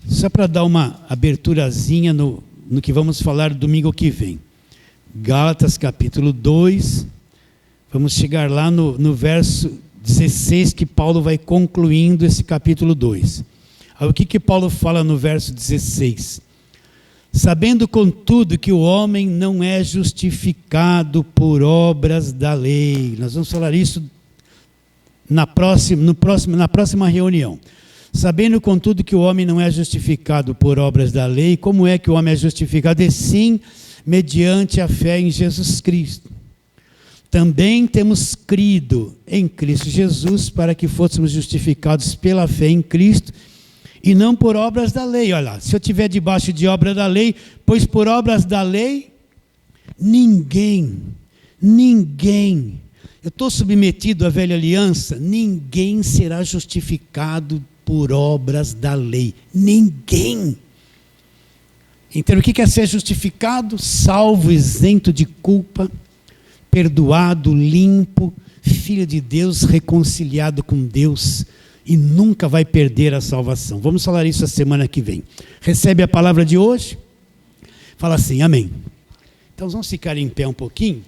[SPEAKER 1] só para dar uma aberturazinha no que vamos falar domingo que vem. Gálatas capítulo 2, vamos chegar lá no verso 16, que Paulo vai concluindo esse capítulo 2. Aí, o que Paulo fala no verso 16? Sabendo, contudo, que o homem não é justificado por obras da lei. Nós vamos falar isso na próxima reunião. Sabendo, contudo, que o homem não é justificado por obras da lei, como é que o homem é justificado? E sim, mediante a fé em Jesus Cristo. Também temos crido em Cristo Jesus para que fôssemos justificados pela fé em Cristo e não por obras da lei. Olha lá, se eu estiver debaixo de obra da lei, pois por obras da lei, ninguém, eu estou submetido à velha aliança, ninguém será justificado por obras da lei. Ninguém. Então o que é ser justificado? Salvo, isento de culpa, perdoado, limpo, filho de Deus, reconciliado com Deus e nunca vai perder a salvação. Vamos falar isso a semana que vem. Recebe a palavra de hoje? Fala assim, amém. Então vamos ficar em pé um pouquinho.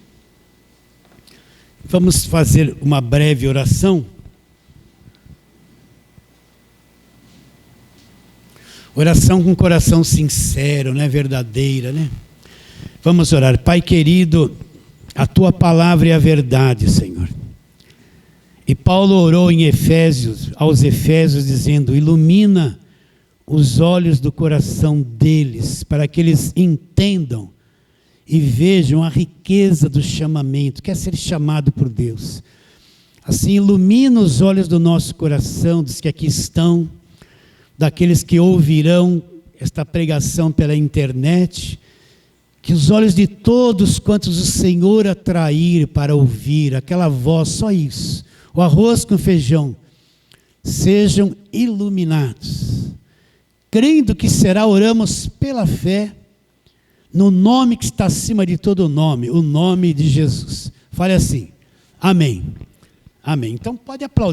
[SPEAKER 1] Vamos fazer uma breve oração. Oração com coração sincero, né? Verdadeira, né? Vamos orar. Pai querido, a tua palavra é a verdade, Senhor. E Paulo orou em aos Efésios, dizendo: ilumina os olhos do coração deles, para que eles entendam e vejam a riqueza do chamamento, quer ser chamado por Deus. Assim, ilumina os olhos do nosso coração, dos que aqui estão, daqueles que ouvirão esta pregação pela internet, que os olhos de todos quantos o Senhor atrair para ouvir aquela voz, só isso, o arroz com feijão, sejam iluminados. Crendo que será, oramos pela fé, no nome que está acima de todo nome, o nome de Jesus. Fale assim, amém. Amém. Então pode aplaudir.